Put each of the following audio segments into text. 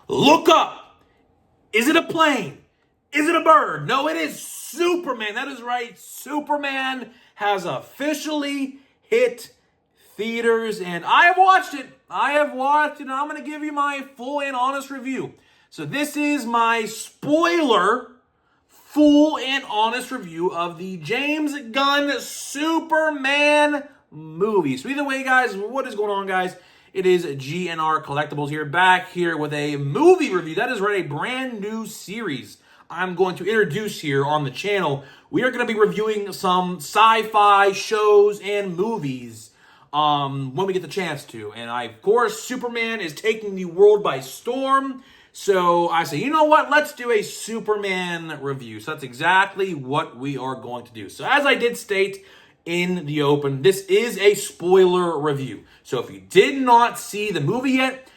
Look up. Is it a plane? Is it a bird? No, it is Superman. That is right. Superman has officially hit theaters, and I have watched it. And I'm going to give you my full and honest review. So this is my spoiler, full and honest review of the James Gunn Superman movie. So either way, guys, what is going on, guys? It is GNR Collectibles here, back here with a movie review. That is right, a brand new series I'm going to introduce here on the channel. We are going to be reviewing some sci-fi shows and movies when we get the chance to. And of course, Superman is taking the world by storm. So I say, you know what? Let's do a Superman review. So that's exactly what we are going to do. So as I did state in the open, this is a spoiler review. So if you did not see the movie yet,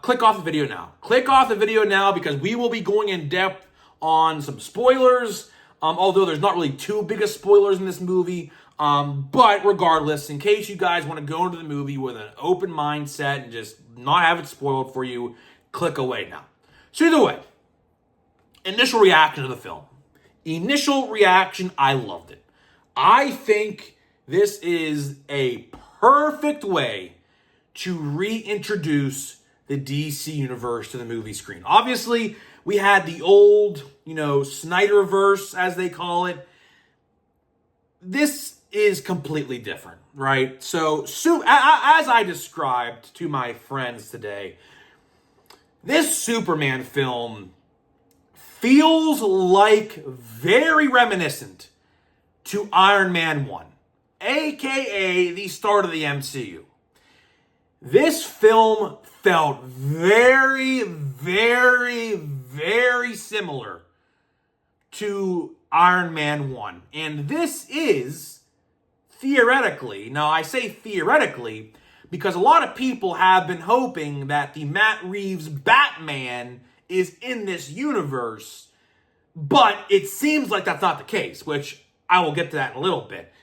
click off the video now. Click off the video now because we will be going in depth on some spoilers. Although there's not really too big of spoilers in this movie. But regardless, in case you guys want to go into the movie with an open mindset and just not have it spoiled for you, click away now. So either way, initial reaction to the film. Initial reaction, I loved it. I think this is a perfect way to reintroduce the DC universe to the movie screen. Obviously, we had the old, Snyderverse, as they call it. This is completely different, right? So as I described to my friends today, this Superman film feels like very reminiscent to Iron Man 1, aka the start of the MCU. This film felt very, very, very similar to Iron Man 1. And this is, theoretically, now I say theoretically, because a lot of people have been hoping that the Matt Reeves Batman is in this universe, but it seems like that's not the case, which I will get to that in a little bit.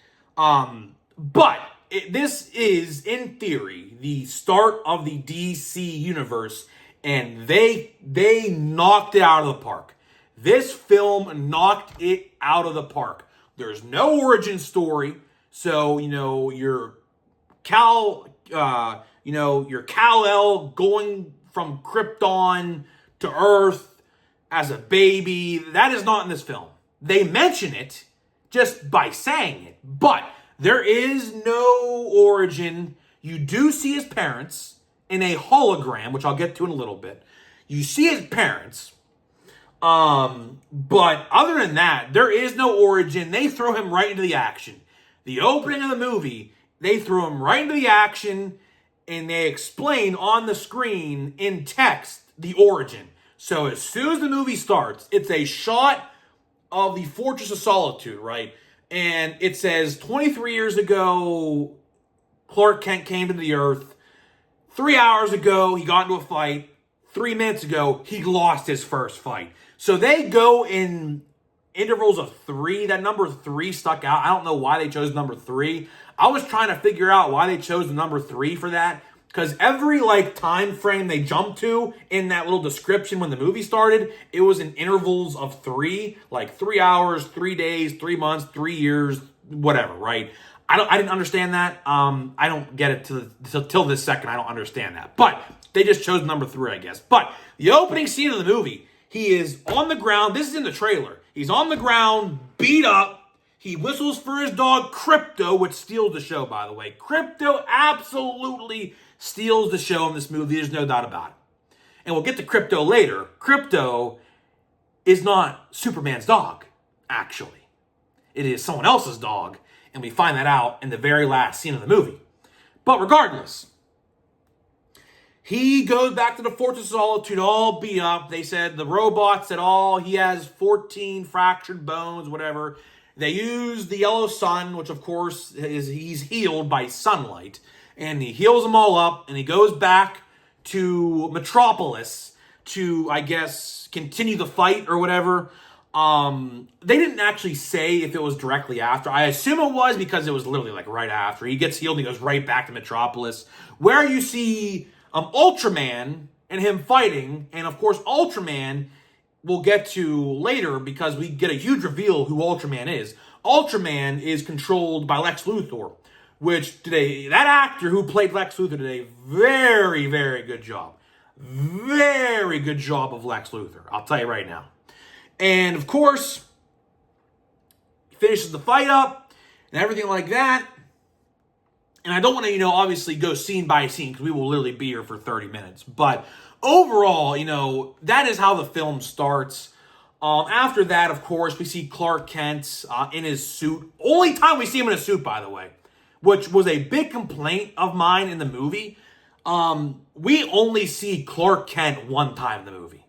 This is, in theory, the start of the DC universe, and they knocked it out of the park. This film knocked it out of the park. There's no origin story, so your Kal-El going from Krypton to Earth as a baby. That is not in this film. They mention it just by saying it, but there is no origin. You do see his parents in a hologram, which I'll get to in a little bit. You see his parents, but other than that, there is no origin. They throw him right into the action. The opening of the movie, they threw him right into the action, and they explain on the screen in text the origin. So as soon as the movie starts, it's a shot of the Fortress of Solitude, right? And it says 23 years ago, Clark Kent came to the Earth. 3 hours ago, he got into a fight. 3 minutes ago, he lost his first fight. So they go in intervals of 3. That number 3 stuck out. I don't know why they chose number 3. I was trying to figure out why they chose the number 3 for that. Because every time frame they jumped to in that little description when the movie started, it was in intervals of 3, like 3 hours, 3 days, 3 months, 3 years, whatever, right? I didn't understand that. I don't get it till this second. I don't understand that. But they just chose number 3, I guess. But the opening scene of the movie, he is on the ground. This is in the trailer. He's on the ground, beat up. He whistles for his dog, Krypto, which steals the show, by the way. Krypto absolutely steals the show in this movie. There's no doubt about it. And we'll get to Krypto later. Krypto is not Superman's dog, actually. It is someone else's dog, and we find that out in the very last scene of the movie. But regardless, he goes back to the Fortress of Solitude all beat up. They said, the robot said, he has 14 fractured bones, whatever. They use the yellow sun, which of course he's healed by sunlight. And he heals them all up, and he goes back to Metropolis to, I guess, continue the fight or whatever. They didn't actually say if it was directly after. I assume it was because it was literally right after. He gets healed and he goes right back to Metropolis, where you see Ultraman and him fighting. And of course, Ultraman we'll get to later because we get a huge reveal who Ultraman is. Ultraman is controlled by Lex Luthor, which that actor who played Lex Luthor did a very, very good job. Very good job of Lex Luthor, I'll tell you right now. And of course, he finishes the fight up and everything like that. And I don't want to, obviously go scene by scene because we will literally be here for 30 minutes. But overall, that is how the film starts. After that, of course, we see Clark Kent in his suit. Only time we see him in a suit, by the way, which was a big complaint of mine in the movie. We only see Clark Kent one time in the movie.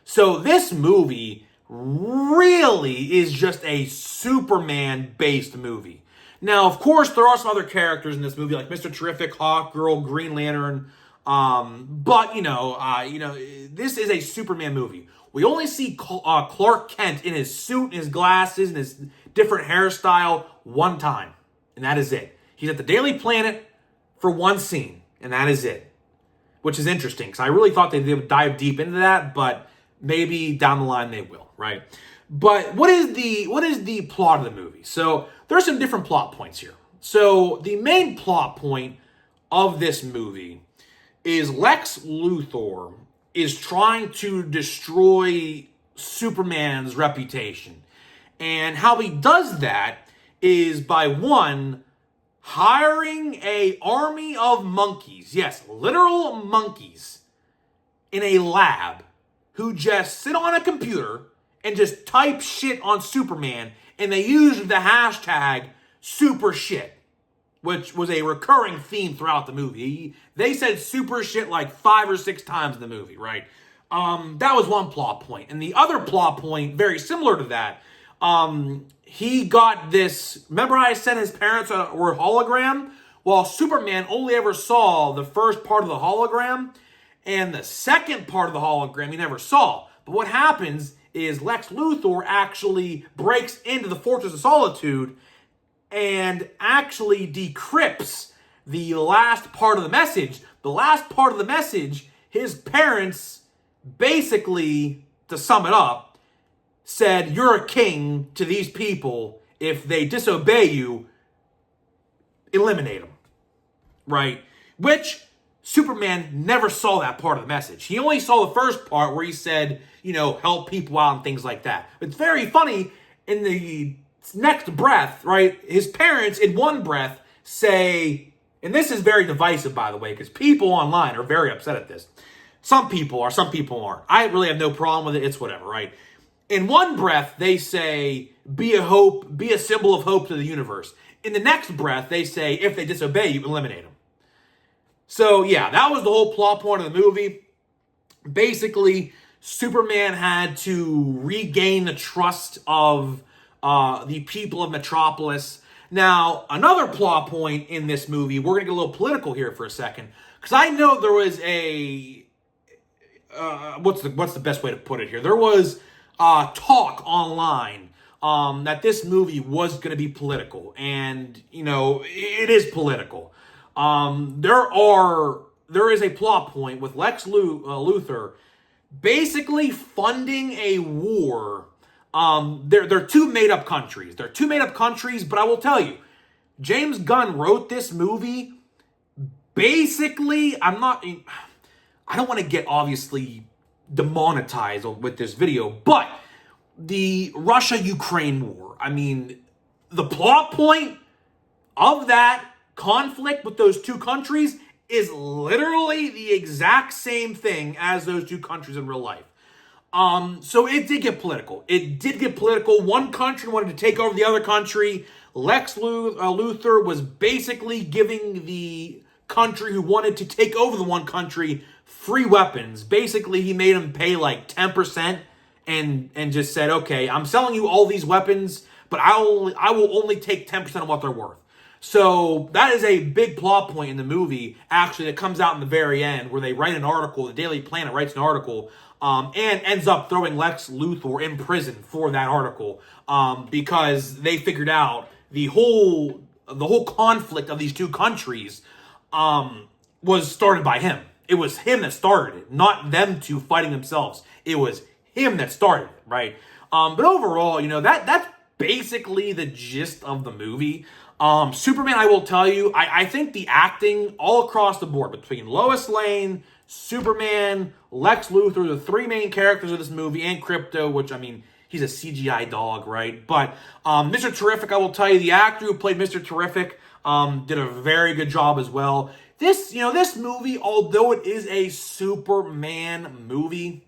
So this movie really is just a Superman-based movie. Now, of course, there are some other characters in this movie, like Mr. Terrific, Hawkgirl, Green Lantern. But this is a Superman movie. We only see Clark Kent in his suit, in his glasses, and his different hairstyle one time. And that is it. He's at the Daily Planet for one scene, and that is it. Which is interesting, because I really thought they would dive deep into that, but maybe down the line they will, right? But what is the plot of the movie? So there are some different plot points here. So the main plot point of this movie is Lex Luthor is trying to destroy Superman's reputation. And how he does that is by, one, hiring an army of monkeys, yes, literal monkeys, in a lab who just sit on a computer and just type shit on Superman, and they use the hashtag super shit, which was a recurring theme throughout the movie. They said super shit like 5 or 6 times in the movie, right? That was one plot point. And the other plot point, very similar to that, he got this, remember I said his parents were a hologram? Well, Superman only ever saw the first part of the hologram, and the second part of the hologram he never saw. But what happens is Lex Luthor actually breaks into the Fortress of Solitude and actually decrypts the last part of the message. The last part of the message, his parents basically, to sum it up, said, "You're a king to these people. If they disobey you, eliminate them." Right? Which Superman never saw that part of the message. He only saw the first part where he said, help people out and things like that. It's very funny, in the next breath, right, his parents in one breath say, and this is very divisive, by the way, because people online are very upset at this. Some people are, some people aren't. I really have no problem with it. It's whatever, right? In one breath, they say, be a symbol of hope to the universe. In the next breath, they say, if they disobey you, eliminate them. So, yeah, that was the whole plot point of the movie. Basically, Superman had to regain the trust of the people of Metropolis. Now, another plot point in this movie, we're going to get a little political here for a second, because I know there was a, what's the best way to put it here? There was talk online that this movie was going to be political, and, it is political. There is a plot point with Lex Luthor basically funding a war. They're two made-up countries. They're two made-up countries, but I will tell you, James Gunn wrote this movie basically, I don't want to get obviously demonetized with this video, but the Russia-Ukraine war, the plot point of that conflict with those two countries is literally the exact same thing as those two countries in real life. So it did get political. One country wanted to take over the other country. Lex Luthor was basically giving the country who wanted to take over the one country free weapons. Basically, he made them pay like 10% and just said, okay, I'm selling you all these weapons, but I will only take 10% of what they're worth. So that is a big plot point in the movie, actually, that comes out in the very end, where they write an article, the Daily Planet writes an article, and ends up throwing Lex Luthor in prison for that article, because they figured out the whole conflict of these two countries was started by him. it was him that started it, not them two fighting themselves. It was him that started it, right? But overall, that's basically the gist of the movie. Superman, I will tell you, I think the acting all across the board between Lois Lane, Superman, Lex Luthor, the three main characters of this movie, and Krypto, which, I mean, he's a CGI dog, right? But Mr. Terrific, I will tell you, the actor who played Mr. Terrific did a very good job as well. This movie, although it is a Superman movie,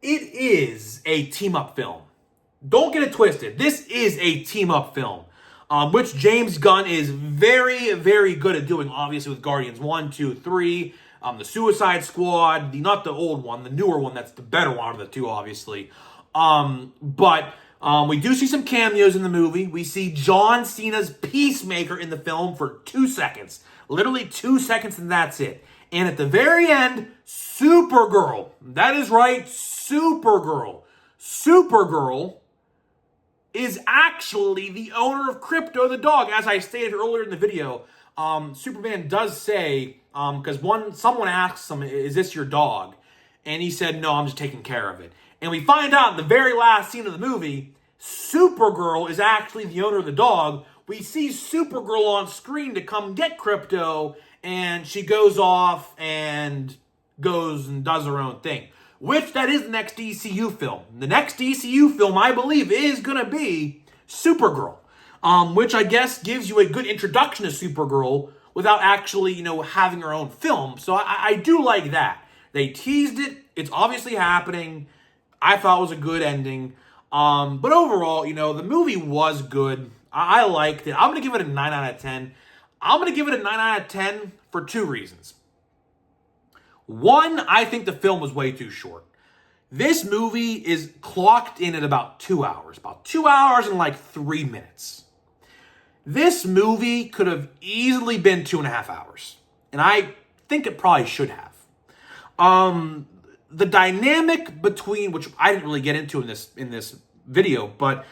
it is a team-up film. Don't get it twisted. This is a team-up film, which James Gunn is very, very good at doing, obviously, with Guardians 1, 2, 3, the Suicide Squad, not the old one, the newer one, that's the better one of the two, obviously. But we do see some cameos in the movie. We see John Cena's Peacemaker in the film for 2 seconds. Literally 2 seconds, and that's it. And at the very end, Supergirl. That is right, Supergirl. Supergirl is actually the owner of Krypto the dog. As I stated earlier in the video, Superman does say, because someone asks him, is this your dog? And he said, no, I'm just taking care of it. And we find out in the very last scene of the movie, Supergirl is actually the owner of the dog. We see Supergirl on screen to come get Krypto, and she goes off and goes and does her own thing. Which, that is the next DCU film. The next DCU film, I believe, is going to be Supergirl. Which I guess gives you a good introduction to Supergirl without actually, having her own film. So I do like that. They teased it. It's obviously happening. I thought it was a good ending. But overall, the movie was good. I liked it. I'm going to give it a 9 out of 10. I'm going to give it a 9 out of 10 for 2 reasons. One, I think the film was way too short. This movie is clocked in at about 2 hours. About 2 hours and like 3 minutes. This movie could have easily been 2.5 hours. And I think it probably should have. The dynamic between, which I didn't really get into in this video, but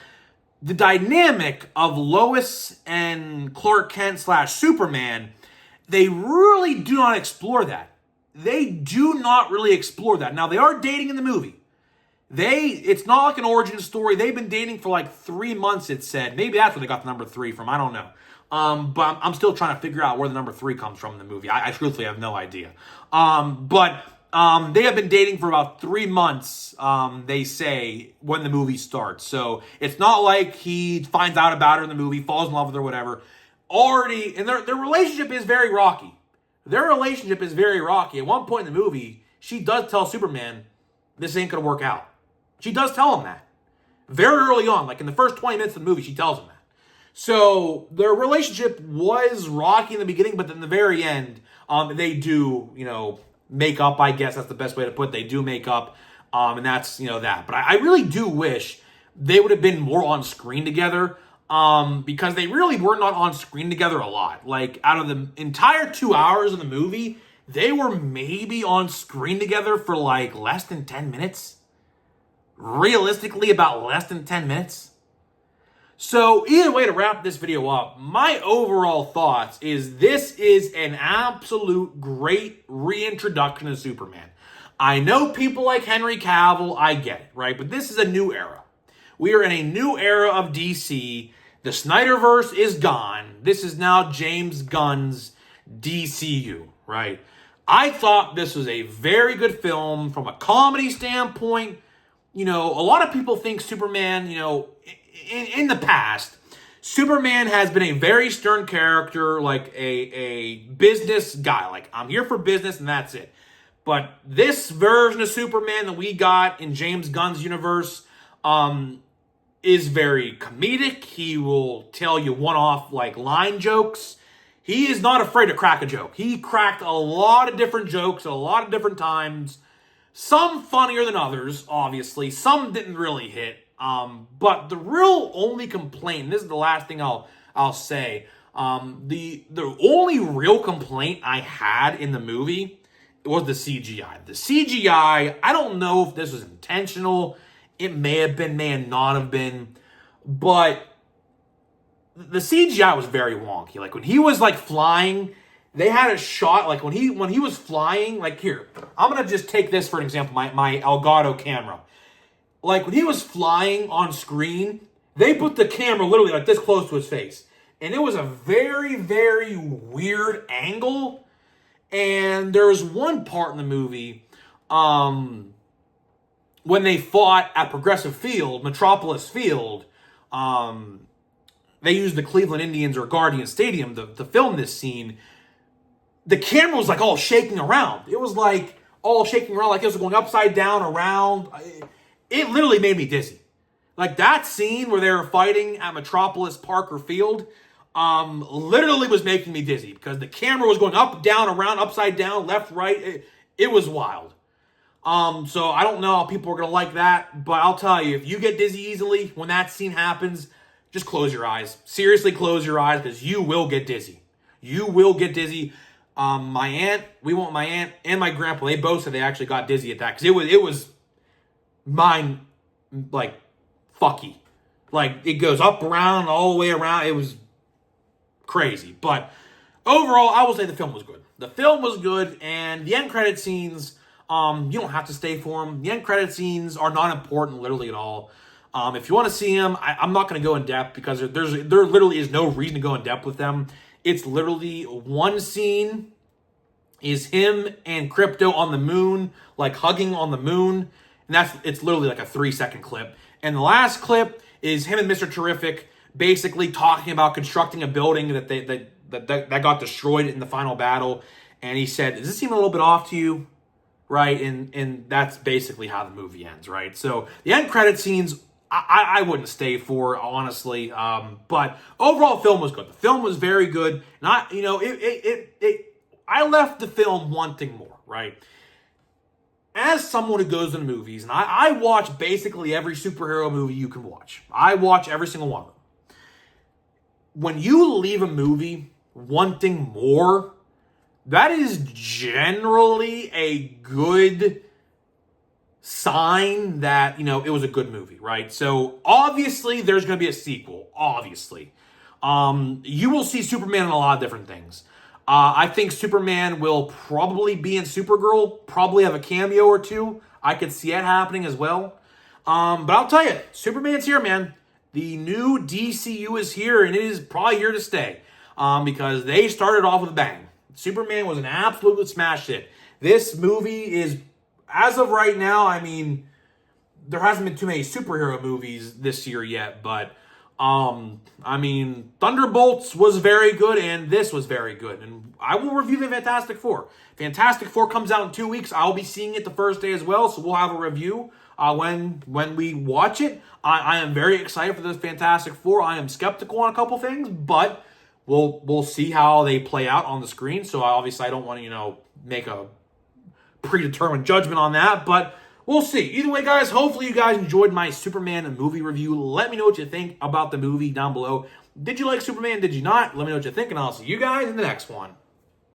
the dynamic of Lois and Clark Kent / Superman, they really do not explore that. They do not really explore that. Now, they are dating in the movie. It's not like an origin story. They've been dating for like 3 months, it said. Maybe that's where they got the number 3 from. I don't know. But I'm still trying to figure out where the number 3 comes from in the movie. I truthfully have no idea. But they have been dating for about 3 months, they say, when the movie starts. So it's not like he finds out about her in the movie, falls in love with her, whatever. And their relationship is very rocky. Their relationship is very rocky. At one point in the movie, she does tell Superman, this ain't going to work out. She does tell him that. Very early on, like in the first 20 minutes of the movie, she tells him that. So their relationship was rocky in the beginning, but then the very end, they do, make up, I guess that's the best way to put it. They do make up, and that's, that. But I really do wish they would have been more on screen together, because they really were not on screen together a lot. Like, out of the entire 2 hours of the movie, they were maybe on screen together for like less than 10 minutes. Realistically, about less than 10 minutes. So either way, to wrap this video up, my overall thoughts is this is an absolute great reintroduction of Superman. I know people like Henry Cavill, I get it, right? But this is a new era. We are in a new era of DC. The Snyderverse is gone. This is now James Gunn's DCU, right? I thought this was a very good film from a comedy standpoint. A lot of people think Superman, in the past, Superman has been a very stern character, like a business guy. Like, I'm here for business and that's it. But this version of Superman that we got in James Gunn's universe is very comedic. He will tell you one-off, like, line jokes. He is not afraid to crack a joke. He cracked a lot of different jokes at a lot of different times. Some funnier than others, obviously. Some didn't really hit. But the real only complaint, and this is the last thing I'll say, the only real complaint I had in the movie was the CGI. The CGI, I don't know if this was intentional. It may have been, may not have been. But the CGI was very wonky. Like, when he was, like, flying, they had a shot like when he was flying. Like here, I'm gonna just take this for an example. My Elgato camera. Like when he was flying on screen, they put the camera literally like this close to his face, and it was a very, very weird angle. And there was one part in the movie, when they fought at Progressive Field, Metropolis Field. They used the Cleveland Indians or Guardian Stadium to film this scene. The camera was like all shaking around. It was like all shaking around, like it was going upside down, around. It literally made me dizzy. Like that scene where they were fighting at Metropolis Park or Field, literally was making me dizzy because the camera was going up, down, around, upside down, left, right. It was wild. So I don't know how people are going to like that, but I'll tell you, if you get dizzy easily when that scene happens, just close your eyes. Seriously, close your eyes because you will get dizzy. You will get dizzy. My aunt and my grandpa, they both said they actually got dizzy at that because it was mind like fucky. Like it goes up, around, all the way around. It was crazy. But overall, I will say the film was good. The film was good, and the end credit scenes, you don't have to stay for them. The end credit scenes are not important literally at all. If you want to see them, I'm not going to go in depth because there literally is no reason to go in depth with them. It's literally one scene is him and Crypto on the moon, like hugging on the moon. And it's literally like a 3-second clip. And the last clip is him and Mr. Terrific basically talking about constructing a building that got destroyed in the final battle. And he said, does this seem a little bit off to you? Right? And that's basically how the movie ends, right? So the end credit scenes, I wouldn't stay for, honestly. But overall, film was good. The film was very good. And I left the film wanting more, right? As someone who goes to the movies, and I watch basically every superhero movie you can watch. I watch every single one of them. When you leave a movie wanting more, that is generally a good sign that, it was a good movie, right? So obviously there's going to be a sequel, obviously. You will see Superman in a lot of different things. I think Superman will probably be in Supergirl, probably have a cameo or two. I could see it happening as well. But I'll tell you, Superman's here, man. The new DCU is here, and it is probably here to stay. Because they started off with a bang. Superman was an absolute smash hit. This movie is, as of right now, there hasn't been too many superhero movies this year yet, but Thunderbolts was very good, and this was very good. And I will review the Fantastic Four. Fantastic Four comes out in 2 weeks. I'll be seeing it the first day as well, so we'll have a review when we watch it. I am very excited for this Fantastic Four. I am skeptical on a couple things, but we'll see how they play out on the screen. So obviously I don't want to, make a predetermined judgment on that, but we'll see. Either way, guys, hopefully you guys enjoyed my Superman movie review. Let me know what you think about the movie down below. Did you like Superman? Did you not? Let me know what you think, and I'll see you guys in the next one.